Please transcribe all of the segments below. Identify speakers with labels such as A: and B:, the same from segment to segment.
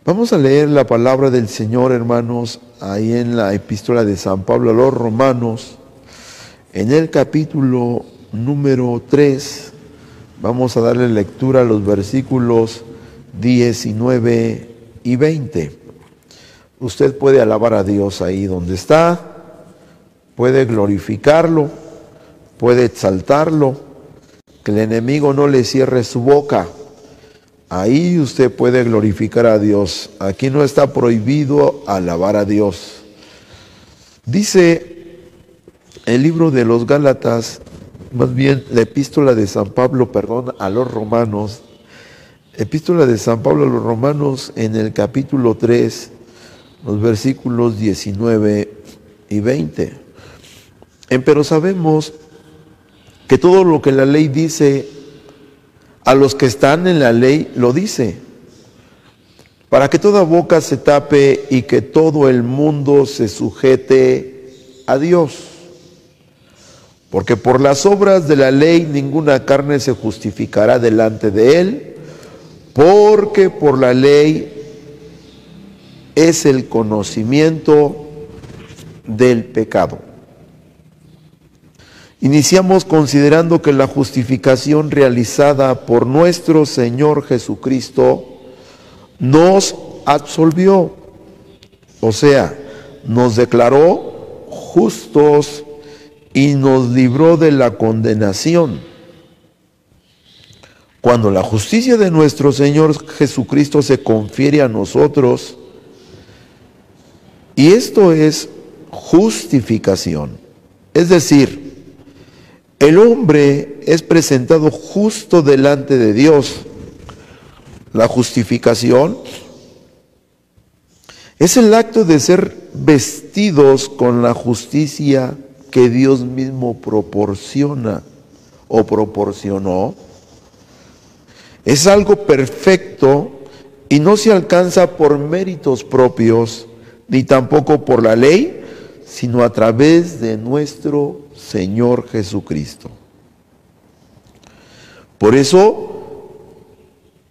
A: Vamos a leer la palabra del Señor, hermanos, ahí en la epístola de San Pablo a los Romanos, en el capítulo número 3. Vamos a darle lectura a los versículos 19 y 20. Usted puede alabar a Dios ahí donde está, puede glorificarlo, puede exaltarlo, que el enemigo no le cierre su boca. Ahí usted puede glorificar a Dios. Aquí no está prohibido alabar a Dios. Dice el libro de los Gálatas, más bien la epístola de San Pablo, a los Romanos, epístola de San Pablo a los Romanos en el capítulo 3, los versículos 19 y 20. Pero sabemos que todo lo que la ley dice, a los que están en la ley lo dice, para que toda boca se tape y que todo el mundo se sujete a Dios. Porque por las obras de la ley ninguna carne se justificará delante de Él, porque por la ley es el conocimiento del pecado. Iniciamos considerando que la justificación realizada por nuestro Señor Jesucristo nos absolvió, o sea, nos declaró justos y nos libró de la condenación. Cuando la justicia de nuestro Señor Jesucristo se confiere a nosotros, y esto es justificación, es decir, el hombre es presentado justo delante de Dios. La justificación es el acto de ser vestidos con la justicia que Dios mismo proporciona o proporcionó. Es algo perfecto y no se alcanza por méritos propios, ni tampoco por la ley, sino a través de nuestro Señor Jesucristo. Por eso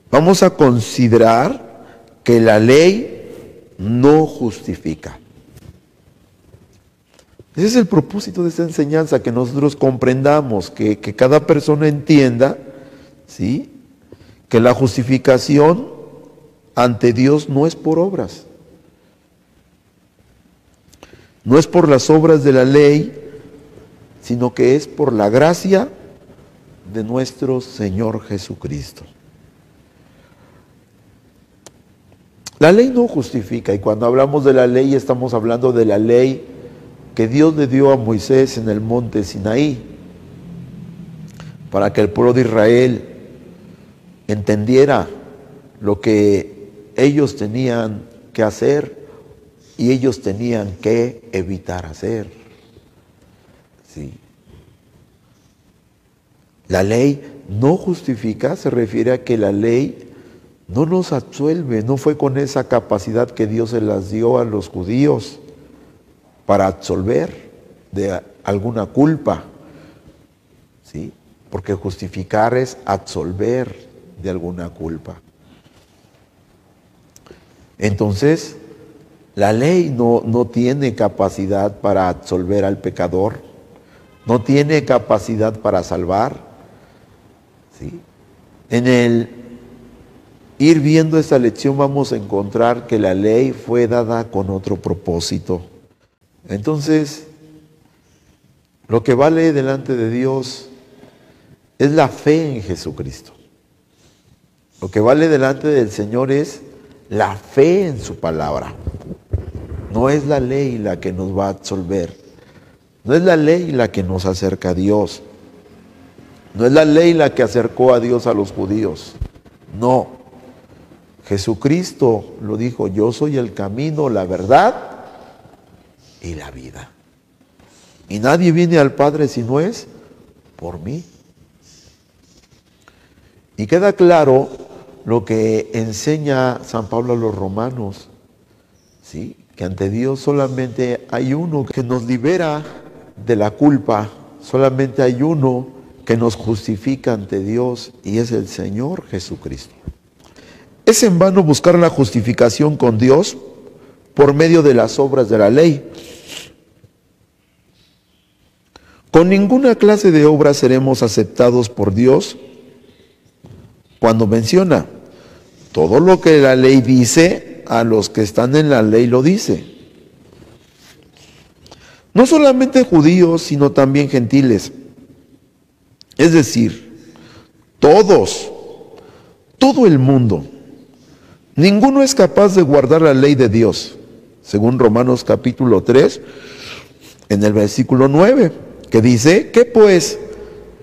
A: vamos a considerar que la ley no justifica. Ese es el propósito de esta enseñanza, que nosotros comprendamos, que cada persona entienda, ¿sí?, que la justificación ante Dios no es por obras, no es por las obras de la ley, sino que es por la gracia de nuestro Señor Jesucristo. La ley no justifica, y cuando hablamos de la ley estamos hablando de la ley que Dios le dio a Moisés en el monte Sinaí, para que el pueblo de Israel entendiera lo que ellos tenían que hacer y ellos tenían que evitar hacer. Sí. La ley no justifica, se refiere a que la ley no nos absuelve, no fue con esa capacidad que Dios se las dio a los judíos para absolver de alguna culpa, ¿sí? Porque justificar es absolver de alguna culpa. Entonces, la ley no tiene capacidad para absolver al pecador, no tiene capacidad para salvar, ¿sí? En el ir viendo esta lección vamos a encontrar que la ley fue dada con otro propósito. Entonces, lo que vale delante de Dios es la fe en Jesucristo. Lo que vale delante del Señor es la fe en su palabra. No es la ley la que nos va a absolver. No es la ley la que nos acerca a Dios. No es la ley la que acercó a Dios a los judíos. No. Jesucristo lo dijo: yo soy el camino, la verdad y la vida. Y nadie viene al Padre si no es por mí. Y queda claro lo que enseña San Pablo a los romanos, ¿sí? Que ante Dios solamente hay uno que nos libera de la culpa, solamente hay uno que nos justifica ante Dios y es el Señor Jesucristo. Es en vano buscar la justificación con Dios por medio de las obras de la ley. Con ninguna clase de obra seremos aceptados por Dios cuando menciona todo lo que la ley dice, a los que están en la ley lo dice. No solamente judíos, sino también gentiles. Es decir, todos, todo el mundo. Ninguno es capaz de guardar la ley de Dios, según Romanos capítulo 3, en el versículo 9, que dice, ¿qué pues?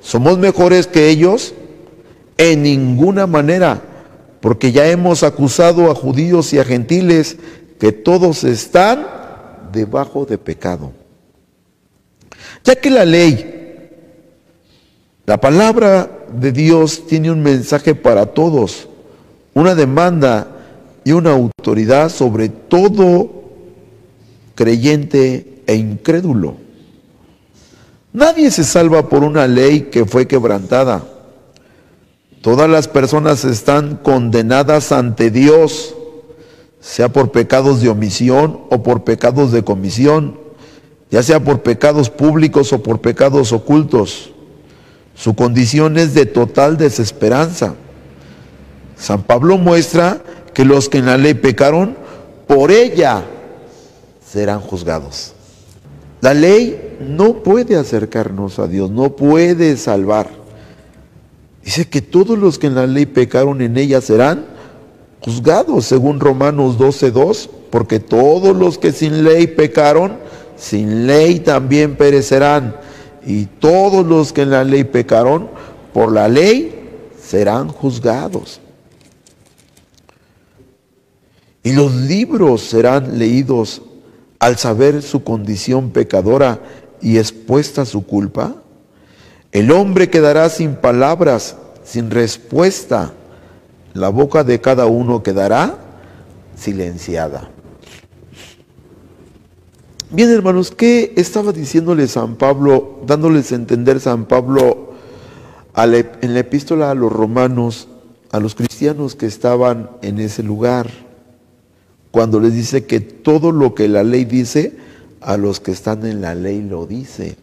A: ¿Somos mejores que ellos? En ninguna manera, porque ya hemos acusado a judíos y a gentiles que todos están debajo de pecado. Ya que la ley, la palabra de Dios tiene un mensaje para todos, una demanda y una autoridad sobre todo creyente e incrédulo. Nadie se salva por una ley que fue quebrantada. Todas las personas están condenadas ante Dios, sea por pecados de omisión o por pecados de comisión, ya sea por pecados públicos o por pecados ocultos. Su condición es de total desesperanza. San Pablo muestra que los que en la ley pecaron, por ella serán juzgados. La ley no puede acercarnos a Dios, no puede salvar. Dice que todos los que en la ley pecaron, en ella serán juzgados, según Romanos 12:2, porque todos los que sin ley pecaron, sin ley también perecerán, y todos los que en la ley pecaron, por la ley serán juzgados. Y los libros serán leídos al saber su condición pecadora y expuesta a su culpa. El hombre quedará sin palabras, sin respuesta. La boca de cada uno quedará silenciada. Bien, hermanos, ¿qué estaba diciéndole San Pablo, dándoles a entender San Pablo en la epístola a los romanos, a los cristianos que estaban en ese lugar? Cuando les dice que todo lo que la ley dice, a los que están en la ley lo dice.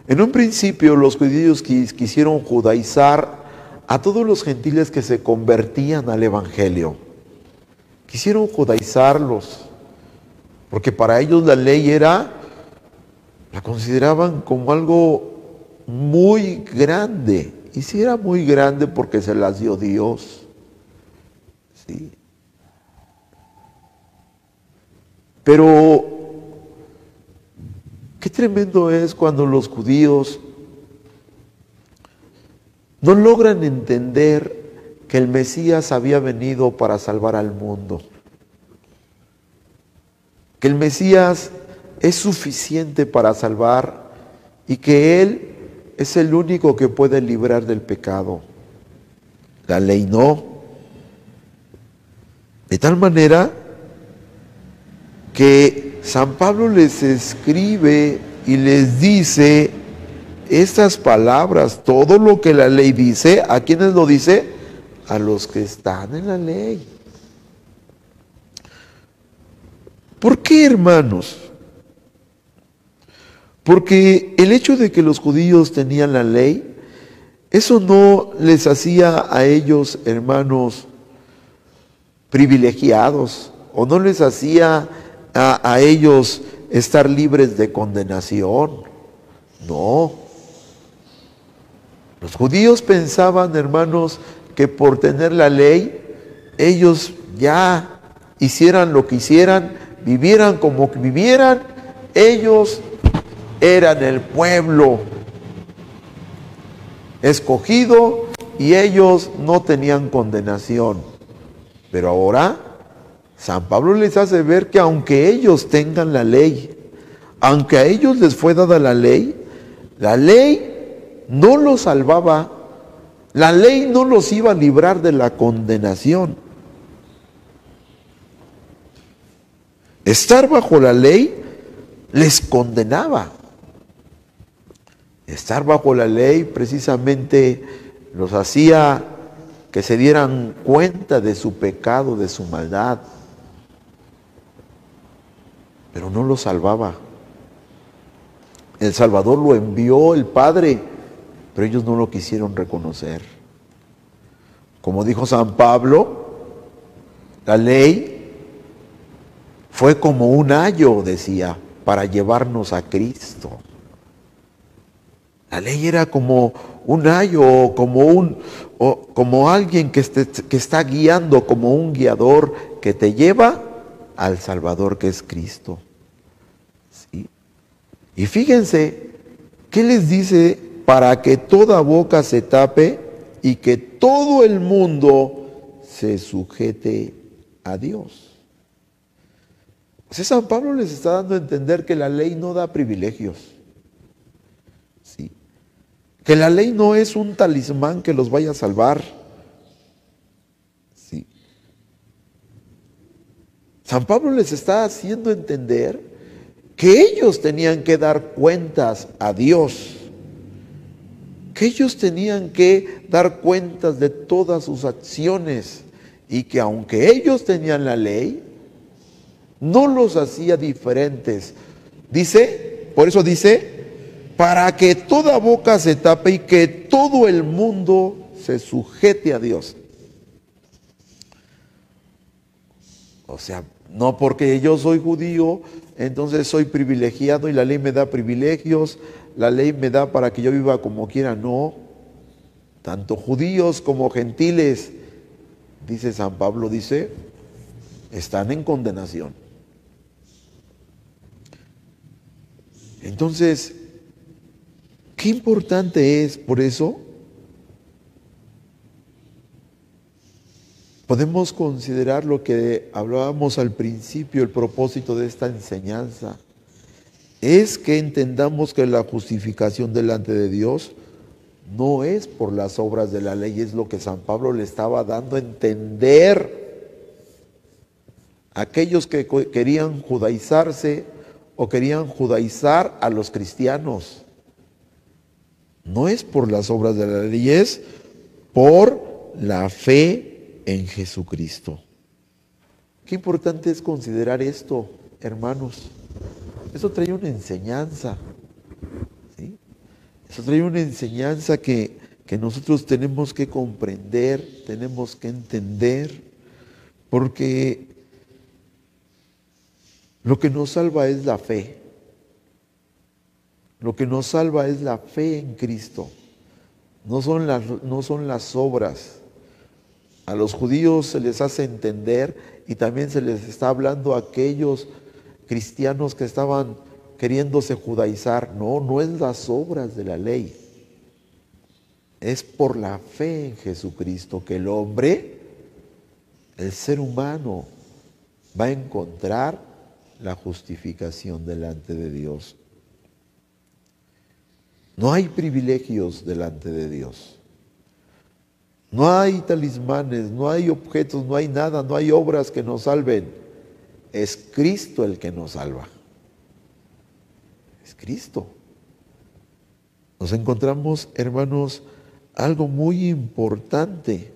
A: En un principio los judíos quisieron judaizar a todos los gentiles que se convertían al evangelio. Quisieron judaizarlos, porque para ellos la ley la consideraban como algo muy grande. Y sí era muy grande porque se las dio Dios. ¿Sí? Pero qué tremendo es cuando los judíos no logran entender que el Mesías había venido para salvar al mundo. Que el Mesías es suficiente para salvar y que Él es el único que puede librar del pecado. La ley no. De tal manera que San Pablo les escribe y les dice estas palabras, todo lo que la ley dice. ¿A quiénes lo dice? A los que están en la ley. ¿Por qué, hermanos? Porque el hecho de que los judíos tenían la ley, eso no les hacía a ellos, hermanos, privilegiados, o no les hacía a ellos estar libres de condenación. No. Los judíos pensaban, hermanos, que por tener la ley, ellos ya hicieran lo que hicieran, vivieran como vivieran, ellos eran el pueblo escogido y ellos no tenían condenación. Pero ahora San Pablo les hace ver que aunque ellos tengan la ley, aunque a ellos les fue dada la ley no los salvaba La ley no los iba a librar de la condenación. Estar bajo la ley les condenaba. Estar bajo la ley precisamente los hacía que se dieran cuenta de su pecado, de su maldad, pero no los salvaba. El Salvador lo envió el Padre, pero ellos no lo quisieron reconocer. Como dijo San Pablo, la ley fue como un ayo, decía, para llevarnos a Cristo. La ley era como un ayo, como alguien que está guiando, como un guiador que te lleva al Salvador que es Cristo. ¿Sí? Y fíjense, ¿qué les dice? Para que toda boca se tape y que todo el mundo se sujete a Dios. O sea, San Pablo les está dando a entender que la ley no da privilegios. ¿Sí? Que la ley no es un talismán que los vaya a salvar. ¿Sí? San Pablo les está haciendo entender que ellos tenían que dar cuentas a Dios, que ellos tenían que dar cuentas de todas sus acciones y que aunque ellos tenían la ley, no los hacía diferentes. Dice, por eso dice, para que toda boca se tape y que todo el mundo se sujete a Dios. O sea, no porque yo soy judío, entonces soy privilegiado y la ley me da privilegios, la ley me da para que yo viva como quiera. No, tanto judíos como gentiles, dice San Pablo, dice, están en condenación. Entonces, qué importante es, por eso, podemos considerar lo que hablábamos al principio, el propósito de esta enseñanza, es que entendamos que la justificación delante de Dios no es por las obras de la ley, es lo que San Pablo le estaba dando a entender a aquellos que querían judaizarse o querían judaizar a los cristianos. No es por las obras de la ley, es por la fe en Jesucristo. Qué importante es considerar esto, hermanos. Eso trae una enseñanza, ¿sí? Eso trae una enseñanza que nosotros tenemos que comprender, tenemos que entender, porque lo que nos salva es la fe. Lo que nos salva es la fe en Cristo. No son las obras. A los judíos se les hace entender y también se les está hablando a aquellos cristianos que estaban queriéndose judaizar. No, no es las obras de la ley. Es por la fe en Jesucristo que el hombre, el ser humano, va a encontrar la justificación delante de Dios. No hay privilegios delante de Dios. No hay talismanes, no hay objetos, no hay nada, no hay obras que nos salven. Es Cristo el que nos salva. Es Cristo. Nos encontramos, hermanos, algo muy importante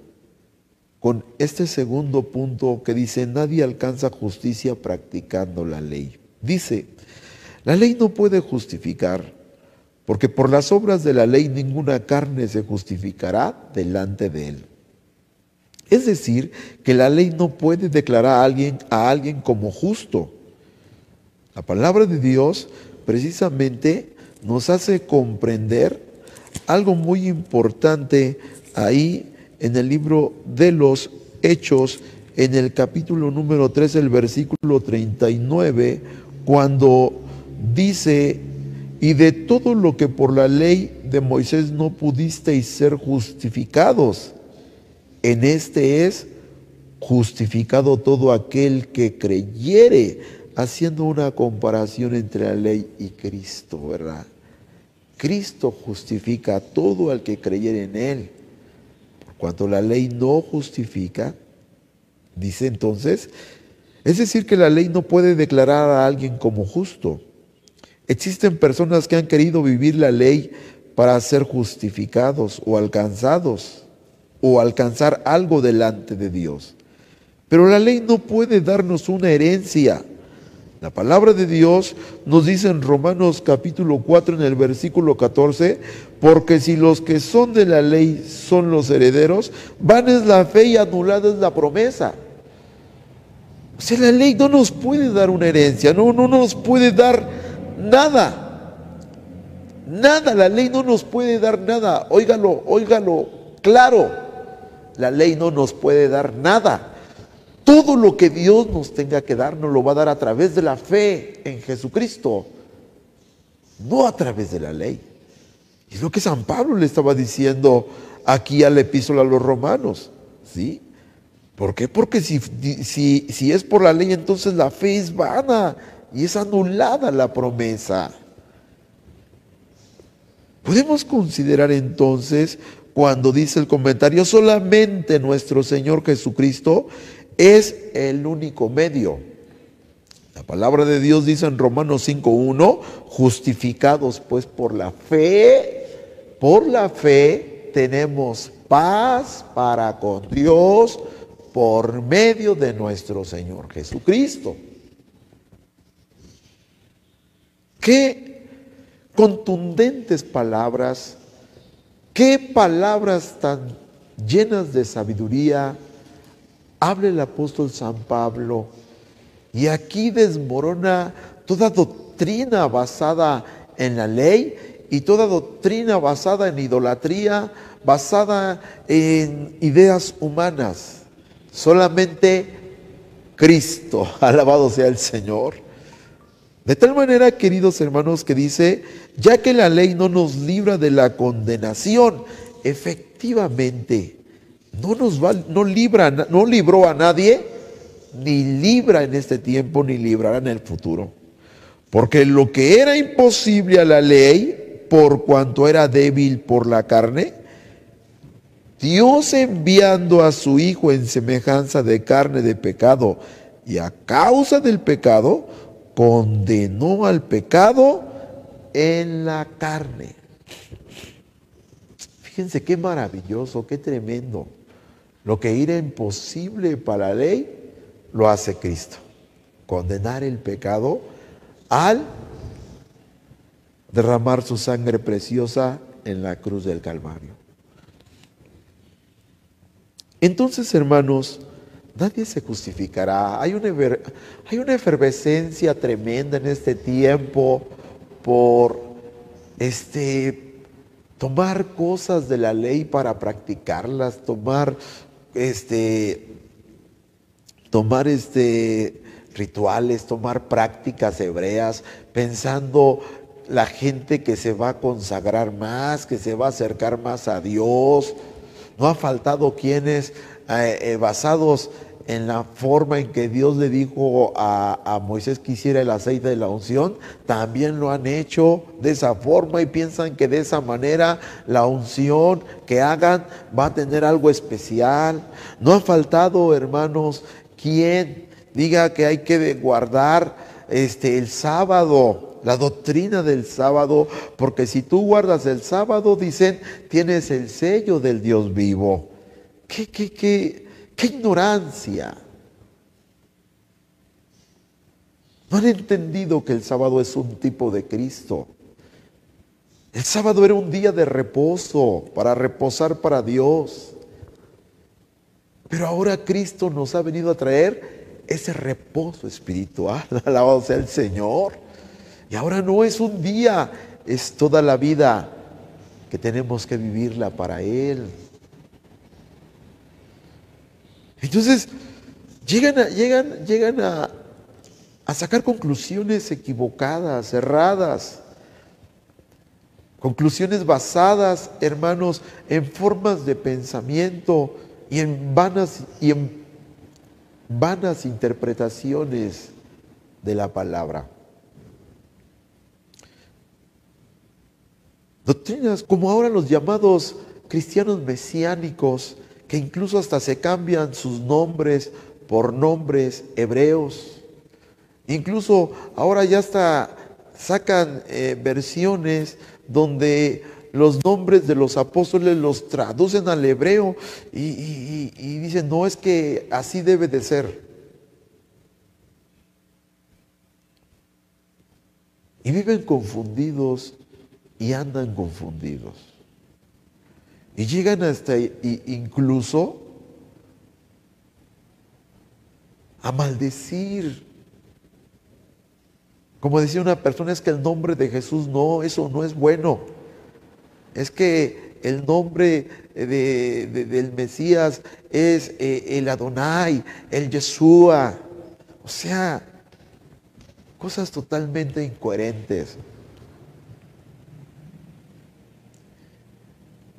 A: con este segundo punto que dice, nadie alcanza justicia practicando la ley. Dice, la ley no puede justificar, porque por las obras de la ley ninguna carne se justificará delante de él. Es decir, que la ley no puede declarar a alguien como justo. La palabra de Dios precisamente nos hace comprender algo muy importante ahí en el libro de los Hechos, en el capítulo número 3, el versículo 39, cuando dice, y de todo lo que por la ley de Moisés no pudisteis ser justificados, en este es justificado todo aquel que creyere, haciendo una comparación entre la ley y Cristo, ¿verdad? Cristo justifica a todo el que creyere en Él. cuando la ley no justifica, dice entonces, es decir, que la ley no puede declarar a alguien como justo. Existen personas que han querido vivir la ley para ser justificados o alcanzados o alcanzar algo delante de Dios. Pero la ley no puede darnos una herencia. La palabra de Dios nos dice en Romanos capítulo 4 en el versículo 14, porque si los que son de la ley son los herederos, vana es la fe y anulada es la promesa. O sea, la ley no nos puede dar una herencia, no nos puede dar nada. Nada, la ley no nos puede dar nada. Óigalo claro. La ley no nos puede dar nada. Todo lo que Dios nos tenga que dar nos lo va a dar a través de la fe en Jesucristo, no a través de la ley. Y es lo que San Pablo le estaba diciendo aquí a la epístola a los romanos, ¿sí? ¿Por qué? Porque si es por la ley, entonces la fe es vana y es anulada la promesa. Podemos considerar entonces, cuando dice el comentario, solamente nuestro Señor Jesucristo es el único medio. La palabra de Dios dice en Romanos 5:1, justificados pues por la fe tenemos paz para con Dios por medio de nuestro Señor Jesucristo. Qué contundentes palabras, qué palabras tan llenas de sabiduría habla el apóstol San Pablo, y aquí desmorona toda doctrina basada en la ley y toda doctrina basada en idolatría, basada en ideas humanas. Solamente Cristo, alabado sea el Señor. De tal manera, queridos hermanos, que dice, ya que la ley no nos libra de la condenación, efectivamente, no libró a nadie, ni libra en este tiempo, ni librará en el futuro. Porque lo que era imposible a la ley, por cuanto era débil por la carne, Dios enviando a su Hijo en semejanza de carne de pecado, y a causa del pecado, condenó al pecado en la carne. Fíjense qué maravilloso, qué tremendo. Lo que era imposible para la ley, lo hace Cristo. Condenar el pecado al derramar su sangre preciosa en la cruz del Calvario. Entonces, hermanos, nadie se justificará. Hay una efervescencia tremenda en este tiempo por tomar cosas de la ley para practicarlas, tomar rituales, tomar prácticas hebreas, pensando la gente que se va a consagrar más, que se va a acercar más a Dios. No ha faltado quienes, basados en la forma en que Dios le dijo a Moisés que hiciera el aceite de la unción, también lo han hecho de esa forma y piensan que de esa manera la unción que hagan va a tener algo especial. No ha faltado, hermanos, quien diga que hay que guardar el sábado, la doctrina del sábado, porque si tú guardas el sábado, dicen, tienes el sello del Dios vivo. ¡Qué ignorancia! No han entendido que el sábado es un tipo de Cristo. El sábado era un día de reposo, para reposar para Dios. Pero ahora Cristo nos ha venido a traer ese reposo espiritual. Alabado sea el Señor. Y ahora no es un día, es toda la vida que tenemos que vivirla para Él. Entonces, llegan a sacar conclusiones equivocadas, erradas. Conclusiones basadas, hermanos, en formas de pensamiento y en vanas interpretaciones de la palabra. Doctrinas como ahora los llamados cristianos mesiánicos, que incluso hasta se cambian sus nombres por nombres hebreos. Incluso ahora ya hasta sacan versiones donde los nombres de los apóstoles los traducen al hebreo y dicen, no, es que así debe de ser. Y viven confundidos y andan confundidos. Y llegan hasta incluso a maldecir. Como decía una persona, es que el nombre de Jesús no, eso no es bueno. Es que el nombre del Mesías es el Adonai, el Yeshua. O sea, cosas totalmente incoherentes.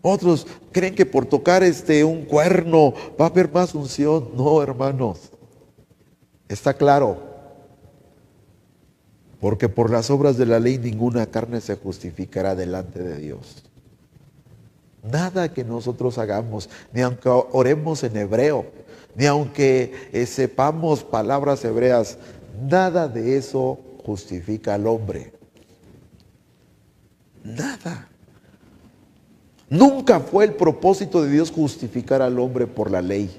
A: Otros creen que por tocar un cuerno va a haber más unción. No, hermanos. Está claro. Porque por las obras de la ley ninguna carne se justificará delante de Dios. Nada que nosotros hagamos, ni aunque oremos en hebreo, ni aunque sepamos palabras hebreas, nada de eso justifica al hombre. Nada. Nunca fue el propósito de Dios justificar al hombre por la ley.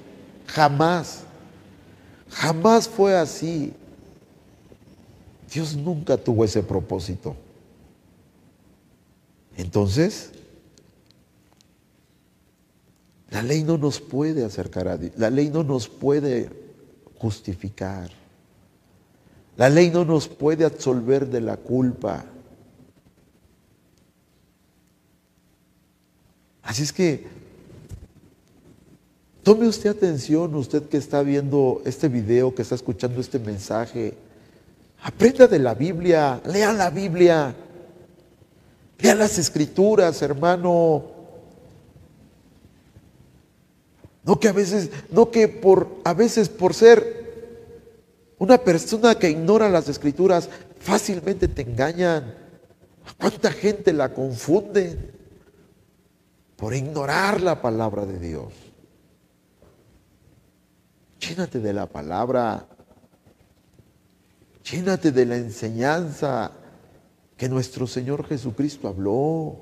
A: Jamás. Jamás fue así. Dios nunca tuvo ese propósito. Entonces, la ley no nos puede acercar a Dios. La ley no nos puede justificar. La ley no nos puede absolver de la culpa. Así es que tome usted atención, usted que está viendo este video, que está escuchando este mensaje. Aprenda de la Biblia, lea la Biblia, lea las Escrituras, hermano. No que a veces por ser una persona que ignora las Escrituras, fácilmente te engañan. ¿Cuánta gente la confunde por ignorar la palabra de Dios? Llénate de la palabra. Llénate de la enseñanza que nuestro Señor Jesucristo habló.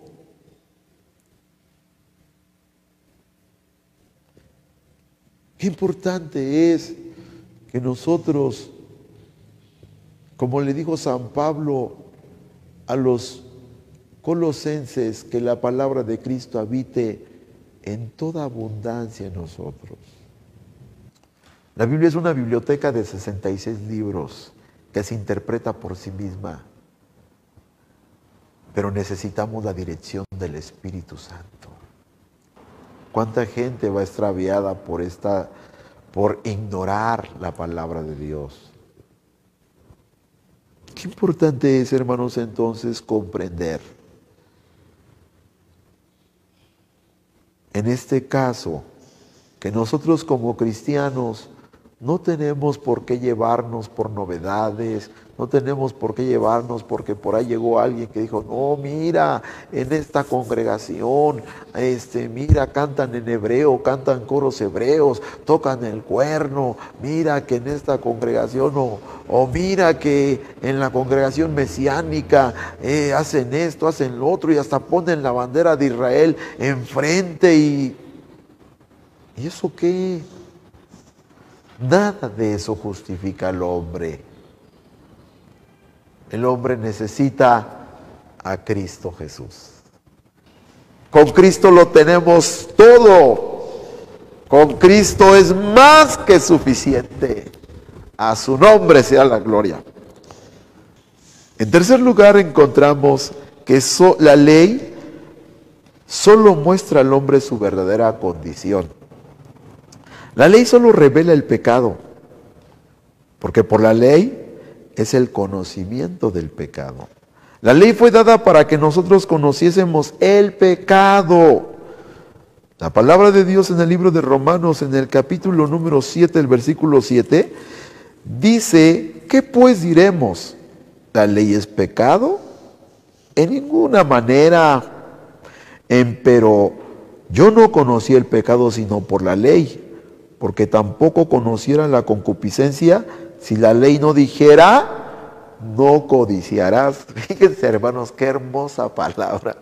A: Qué importante es que nosotros, como le dijo San Pablo a los colosenses, que la palabra de Cristo habite en toda abundancia en nosotros. La Biblia es una biblioteca de 66 libros que se interpreta por sí misma, pero necesitamos la dirección del Espíritu Santo. ¿Cuánta gente va extraviada por ignorar la palabra de Dios? Qué importante es, hermanos, entonces comprender. En este caso, que nosotros como cristianos no tenemos por qué llevarnos por novedades, no tenemos por qué llevarnos porque por ahí llegó alguien que dijo, no, mira, en esta congregación, mira, cantan en hebreo, cantan coros hebreos, tocan el cuerno, mira que en esta congregación, o mira que en la congregación mesiánica hacen esto, hacen lo otro, y hasta ponen la bandera de Israel enfrente ¿y eso qué? Nada de eso justifica al hombre. El hombre necesita a Cristo Jesús. Con Cristo lo tenemos todo. Con Cristo es más que suficiente. A su nombre sea la gloria. En tercer lugar encontramos que la ley solo muestra al hombre su verdadera condición. La ley solo revela el pecado, porque por la ley es el conocimiento del pecado. La ley fue dada para que nosotros conociésemos el pecado. La palabra de Dios en el libro de Romanos, en el capítulo número 7, el versículo 7, dice, ¿qué pues diremos? ¿La ley es pecado? En ninguna manera. Pero Yo no conocí el pecado sino por la ley, porque tampoco conociera la concupiscencia si la ley no dijera, no codiciarás. Fíjense, hermanos, qué hermosa palabra.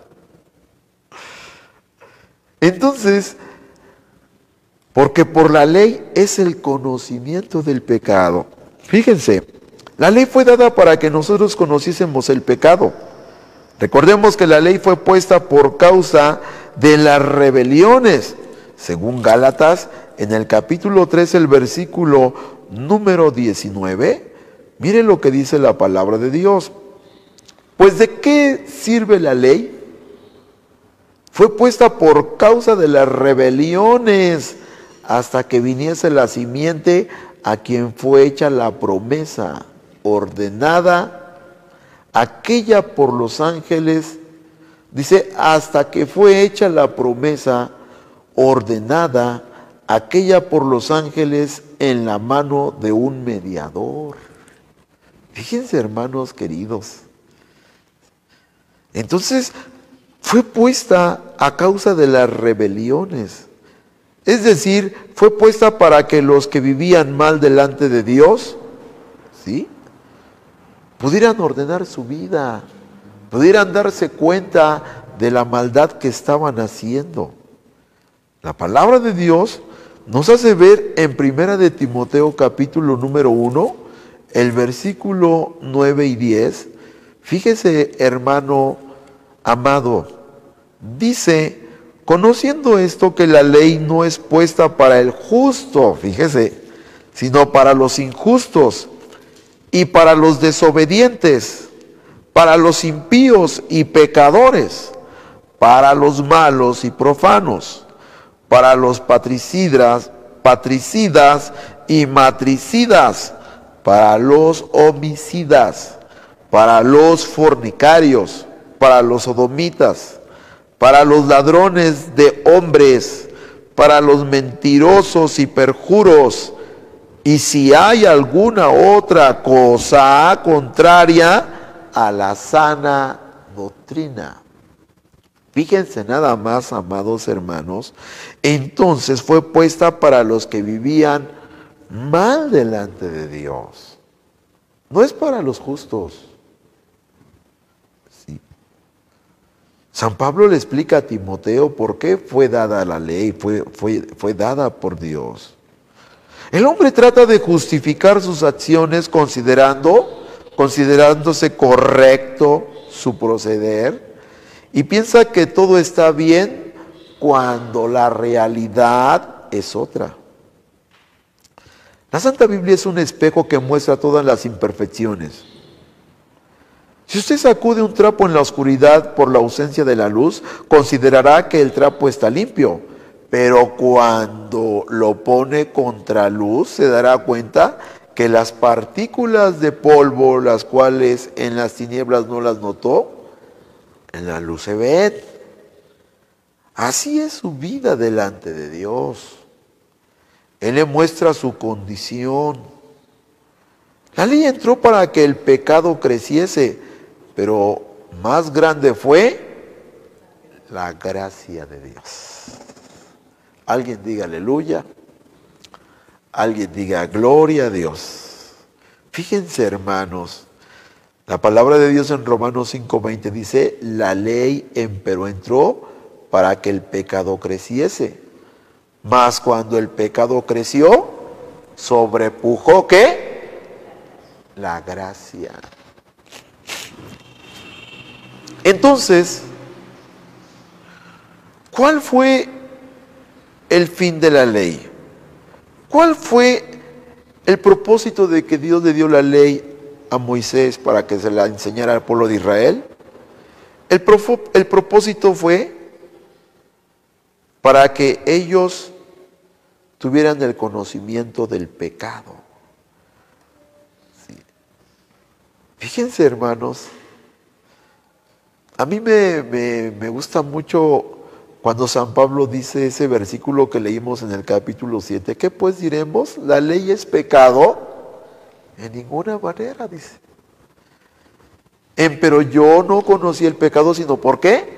A: Entonces, porque por la ley es el conocimiento del pecado. Fíjense, la ley fue dada para que nosotros conociésemos el pecado. Recordemos que la ley fue puesta por causa de las rebeliones. Según Gálatas, en el capítulo 3, el versículo número 19, mire lo que dice la palabra de Dios. Pues ¿de qué sirve la ley? Fue puesta por causa de las rebeliones, hasta que viniese la simiente a quien fue hecha la promesa, ordenada, aquella por los ángeles, dice, hasta que fue hecha la promesa, ordenada, aquella por los ángeles en la mano de un mediador. Fíjense, hermanos queridos. Entonces, fue puesta a causa de las rebeliones. Es decir, fue puesta para que los que vivían mal delante de Dios, ¿sí?, pudieran ordenar su vida, pudieran darse cuenta de la maldad que estaban haciendo. La palabra de Dios nos hace ver en Primera de Timoteo capítulo número 1, el versículo 9 y 10. Fíjese, hermano amado, dice, conociendo esto que la ley no es puesta para el justo, fíjese, sino para los injustos y para los desobedientes, para los impíos y pecadores, para los malos y profanos, para los patricidas y matricidas, para los homicidas, para los fornicarios, para los sodomitas, para los ladrones de hombres, para los mentirosos y perjuros, y si hay alguna otra cosa contraria a la sana doctrina. Fíjense nada más, amados hermanos, entonces fue puesta para los que vivían mal delante de Dios. No es para los justos. Sí. San Pablo le explica a Timoteo por qué fue dada la ley, fue dada por Dios. El hombre trata de justificar sus acciones considerándose correcto su proceder, y piensa que todo está bien cuando la realidad es otra. La Santa Biblia es un espejo que muestra todas las imperfecciones. Si usted sacude un trapo en la oscuridad por la ausencia de la luz, considerará que el trapo está limpio. Pero cuando lo pone contra luz, se dará cuenta que las partículas de polvo, las cuales en las tinieblas no las notó, en la luz se ven. Así es su vida delante de Dios. Él le muestra su condición. La ley entró para que el pecado creciese, pero más grande fue la gracia de Dios. Alguien diga aleluya. Alguien diga gloria a Dios. Fíjense, hermanos, la palabra de Dios en Romanos 5:20 dice, la ley empero entró para que el pecado creciese. Mas cuando el pecado creció, sobrepujó ¿qué? La gracia. Entonces, ¿cuál fue el fin de la ley? ¿Cuál fue el propósito de que Dios le dio la ley a Moisés para que se la enseñara al pueblo de Israel? El propósito fue para que ellos tuvieran el conocimiento del pecado. Sí. Fíjense, hermanos, a mí me gusta mucho cuando San Pablo dice ese versículo que leímos en el capítulo 7, ¿qué pues diremos? ¿La ley es pecado? En ninguna manera, dice. Pero yo no conocí el pecado, sino ¿por qué?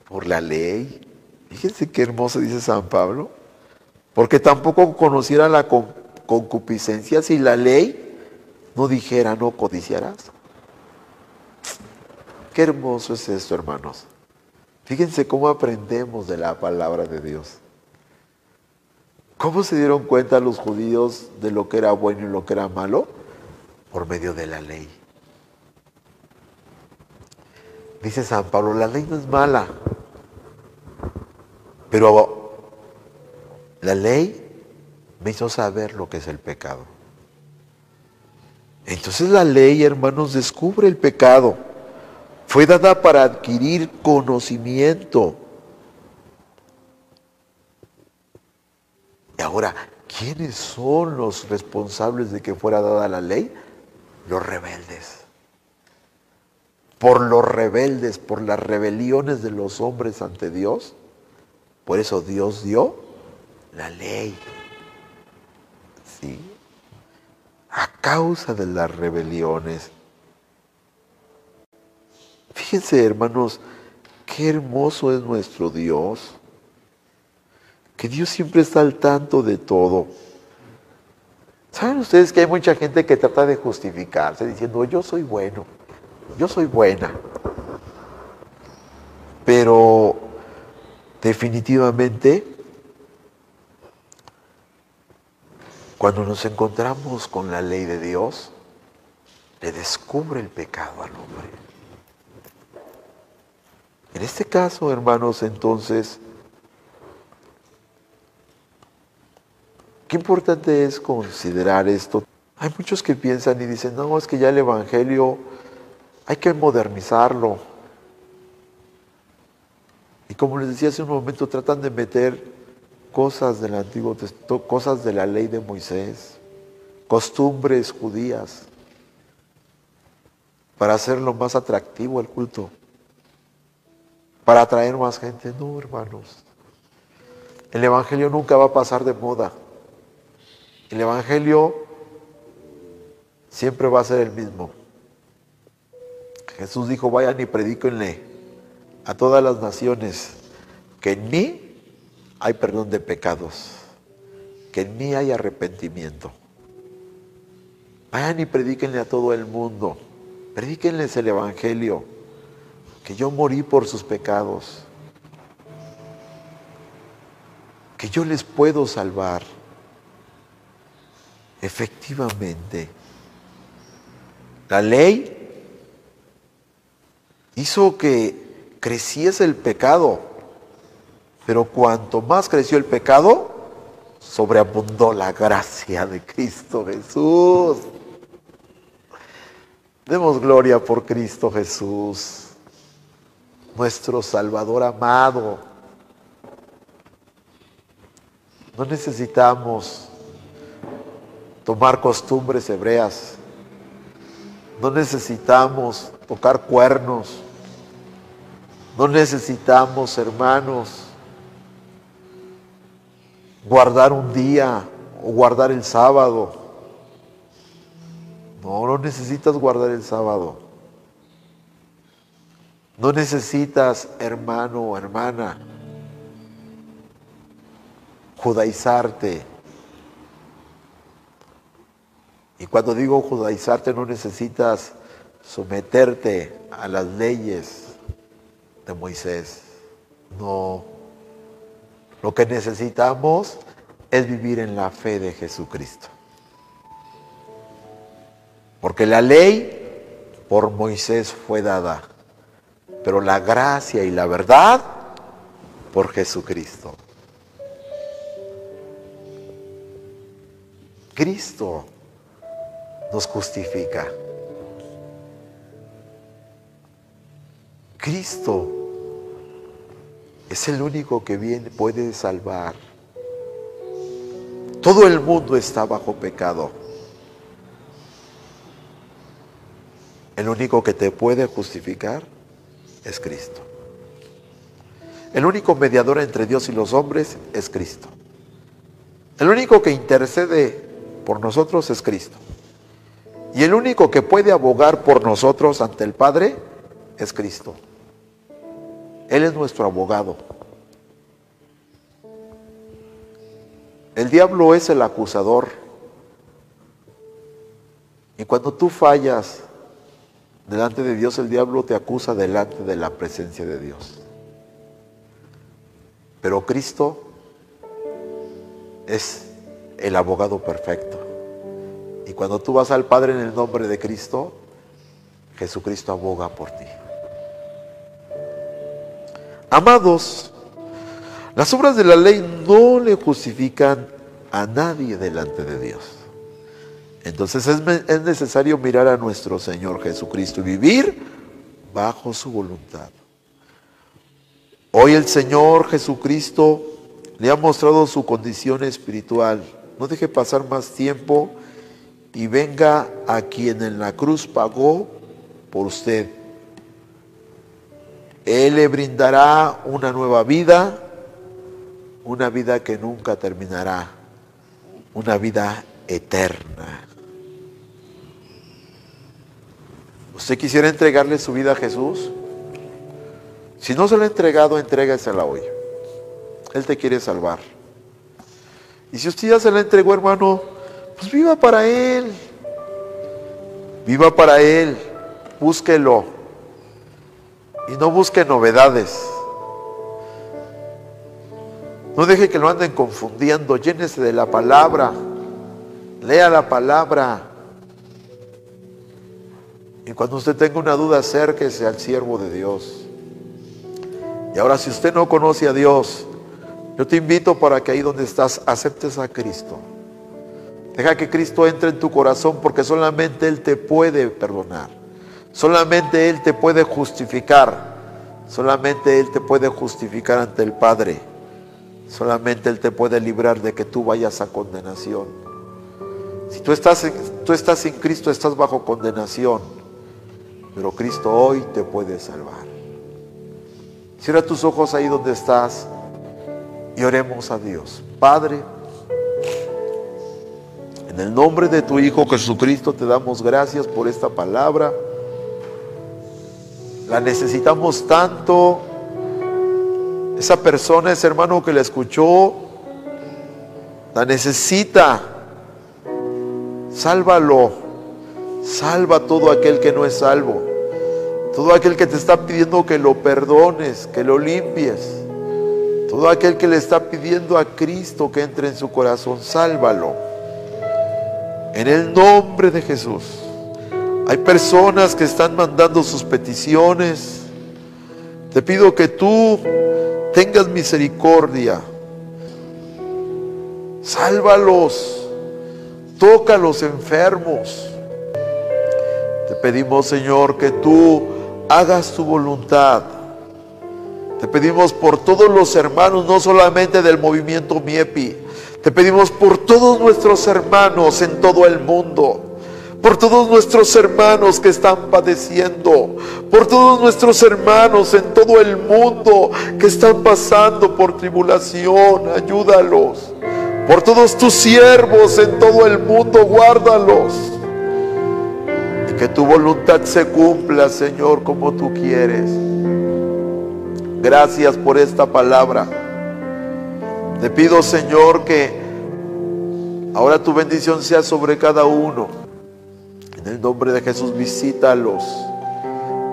A: Por la ley. Fíjense qué hermoso dice San Pablo. Porque tampoco conociera la concupiscencia si la ley no dijera no codiciarás. Qué hermoso es esto, hermanos. Fíjense cómo aprendemos de la palabra de Dios. ¿Cómo se dieron cuenta los judíos de lo que era bueno y lo que era malo? Por medio de la ley. Dice San Pablo, la ley no es mala, pero la ley me hizo saber lo que es el pecado. Entonces la ley, hermanos, descubre el pecado. Fue dada para adquirir conocimiento. Y ahora, ¿quiénes son los responsables de que fuera dada la ley? Los rebeldes. Por los rebeldes, por las rebeliones de los hombres ante Dios. Por eso Dios dio la ley. ¿Sí? A causa de las rebeliones. Fíjense, hermanos, qué hermoso es nuestro Dios. Que Dios siempre está al tanto de todo. ¿Saben ustedes que hay mucha gente que trata de justificarse diciendo, yo soy bueno, yo soy buena? Pero definitivamente, cuando nos encontramos con la ley de Dios, le descubre el pecado al hombre. En este caso, hermanos, entonces, qué importante es considerar esto. Hay muchos que piensan y dicen, no, es que ya el Evangelio hay que modernizarlo. Y como les decía hace un momento, tratan de meter cosas del Antiguo Testamento, cosas de la ley de Moisés, costumbres judías, para hacerlo más atractivo el culto, para atraer más gente. No, hermanos. El Evangelio nunca va a pasar de moda. El Evangelio siempre va a ser el mismo. Jesús dijo, vayan y predíquenle a todas las naciones que en mí hay perdón de pecados, que en mí hay arrepentimiento. Vayan y predíquenle a todo el mundo, predíquenles el Evangelio, que yo morí por sus pecados, que yo les puedo salvar. Efectivamente, la ley hizo que creciese el pecado, pero cuanto más creció el pecado, sobreabundó la gracia de Cristo Jesús. Demos gloria por Cristo Jesús, nuestro Salvador amado. No necesitamos tomar costumbres hebreas. No necesitamos tocar cuernos. No necesitamos, hermanos, guardar un día o guardar el sábado. No necesitas guardar el sábado. No necesitas, hermano o hermana, judaizarte. Y cuando digo judaizarte, no necesitas someterte a las leyes de Moisés. No. Lo que necesitamos es vivir en la fe de Jesucristo. Porque la ley por Moisés fue dada, pero la gracia y la verdad por Jesucristo. Cristo nos justifica. Cristo es el único que puede salvar. Todo el mundo está bajo pecado. El único que te puede justificar es Cristo. El único mediador entre Dios y los hombres es Cristo. El único que intercede por nosotros es Cristo. Y el único que puede abogar por nosotros ante el Padre es Cristo. Él es nuestro abogado. El diablo es el acusador. Y cuando tú fallas delante de Dios, el diablo te acusa delante de la presencia de Dios. Pero Cristo es el abogado perfecto. Y cuando tú vas al Padre en el nombre de Cristo, Jesucristo aboga por ti. Amados, las obras de la ley no le justifican a nadie delante de Dios. Entonces es necesario mirar a nuestro Señor Jesucristo y vivir bajo su voluntad. Hoy el Señor Jesucristo le ha mostrado su condición espiritual. No deje pasar más tiempo y venga a quien en la cruz pagó por usted. Él le brindará una nueva vida, una vida que nunca terminará, una vida eterna. ¿Usted quisiera entregarle su vida a Jesús? Si no se la ha entregado, entrégasela hoy. Él te quiere salvar. Y si usted ya se la entregó, hermano, pues viva para Él. Viva para Él. Búsquelo. Y no busque novedades. No deje que lo anden confundiendo. Llénese de la palabra. Lea la palabra. Y cuando usted tenga una duda, acérquese al siervo de Dios. Y ahora, si usted no conoce a Dios, yo te invito para que ahí donde estás, aceptes a Cristo. Deja que Cristo entre en tu corazón, porque solamente Él te puede perdonar. Solamente Él te puede justificar. Solamente Él te puede justificar ante el Padre. Solamente Él te puede librar de que tú vayas a condenación. Si tú estás sin Cristo, estás bajo condenación. Pero Cristo hoy te puede salvar. Cierra tus ojos ahí donde estás y oremos a Dios. Padre, en el nombre de tu Hijo Jesucristo te damos gracias por esta palabra. La necesitamos tanto. Esa persona, ese hermano que la escuchó, la necesita. Sálvalo. Salva a todo aquel que no es salvo. Todo aquel que te está pidiendo que lo perdones, que lo limpies. Todo aquel que le está pidiendo a Cristo que entre en su corazón, sálvalo. En el nombre de Jesús. Hay personas que están mandando sus peticiones. Te pido que tú tengas misericordia. Sálvalos. Toca a los enfermos. Te pedimos, Señor, que tú hagas tu voluntad. Te pedimos por todos los hermanos, no solamente del movimiento Miepi. Te pedimos por todos nuestros hermanos en todo el mundo. Por todos nuestros hermanos que están padeciendo. Por todos nuestros hermanos en todo el mundo que están pasando por tribulación. Ayúdalos. Por todos tus siervos en todo el mundo, guárdalos. Y que tu voluntad se cumpla, Señor, como tú quieres. Gracias por esta palabra. Te pido, Señor, que ahora tu bendición sea sobre cada uno. En el nombre de Jesús, visítalos.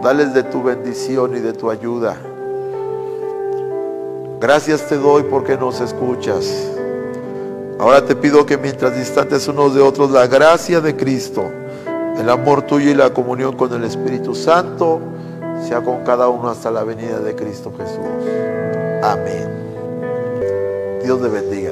A: Dales de tu bendición y de tu ayuda. Gracias te doy porque nos escuchas. Ahora te pido que mientras distantes unos de otros, la gracia de Cristo, el amor tuyo y la comunión con el Espíritu Santo sea con cada uno hasta la venida de Cristo Jesús. Amén. Dios le bendiga.